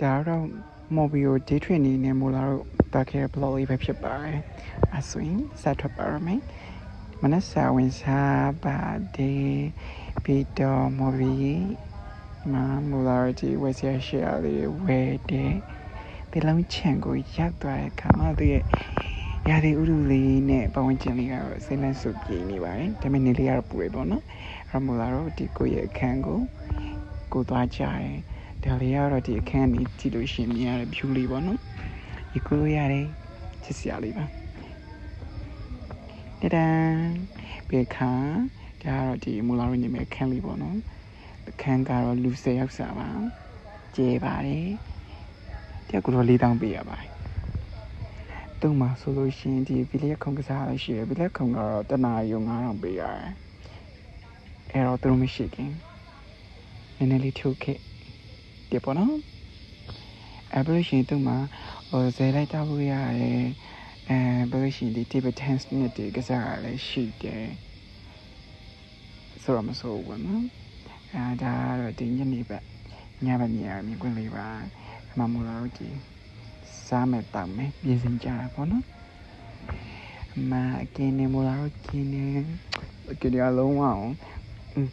ဒါတော့ mobile day training နဲ့မို့လားတော့တာခဲ့ blog လေးပဲဖြစ်ပါတယ်အဆိုရင်စထွက်ပါရမယ်မနက်စာဝင်စားပါတယ်ပြီးတော့ mobile မှာမို့လားဒီဝယ်စရာ share လေးဝယ်တယ်ဒီလုံးချန်ကိုရောက်သွားတဲ့အခါမှာသူရဲ့ရာသီဥတုလေးနဲ့ပတ်ဝန်းကျင်လေးကတော့စိတ်လန့်စုပ်ပြေးနေပါတယ်ဒါပေမဲ့နေလေးကတော့ပူရပေါ့နော်အဲ့မို့လားတော့ဒီကိုရဲ့အခန်းကိုသွားကြတယ်ဒါလေးကတော့ဒီအခန်းကြီးကြည့်လို့ရှိရင်မြင်ရတဲ့ view လေးပေါ့နော်ဒီကိုလို့ရတယ်ချစ်စရာလေးပါတဒန်းဘေခါဒါကတော့ဒီမူလာရင်းနေမဲ့အခန်းလေးပေါ့နော်အခန်းကတော့လူ10ယောက်စာပါကျဲပါတယ်တယောက်ကတော့4000ပေးရပါတယ်တုံးမှာဆိုလို့ရှိရင်ဒီဘီလီယက်ခုံကစားရရှိရဘီလီယက်ခုံကတော့တနာရီ9000ပေးရတယ်အဲ့တော့သူတို့မရှိခင်နည်းနည်းလေးထုတ်ခဲ့ဒီပေါ့နော်အဲ့ဘယ်လိုရှိရင်တုံးမှာဇယ်လိုက်တောက်လို့ရတယ်ဘယ်လိုရှိရင်ဒီ table tennis နဲ့ဒီကစားရလဲရှိတယ်ဆိုတော့မဆိုဘူးနော်ဒါတော့ဒီညနေပဲညဘက်မြင်ခွင့်လေးပါအမမူလာတို့ဒီစားမဲ့တောက်မဲ့ပြင်ဆင်ကြတာပေါ့နော်အမကင်းနေမူလာတို့ကင်းနေကင်းရလုံးအောင်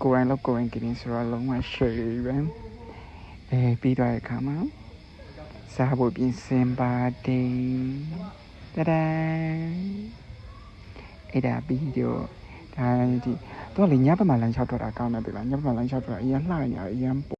ကိုယ်တိုင်လောက်ကိုယ်တိုင်ကင်းဆိုတော့လုံးဝရှယ်ပဲပြီးတော့အခါမှာစားဖို့ပြင်ဆင်ပါတယ်တဒန်းအဲ့ဒါပြီးတော့ဒါဒီတော့လေညဘက်မှာလမ်းလျှောက်ထွက်တာကောင်းတယ်ဗျာညဘက်မှာလမ်းလျှောက်ထွက်တာအရင်လှနေရအရင်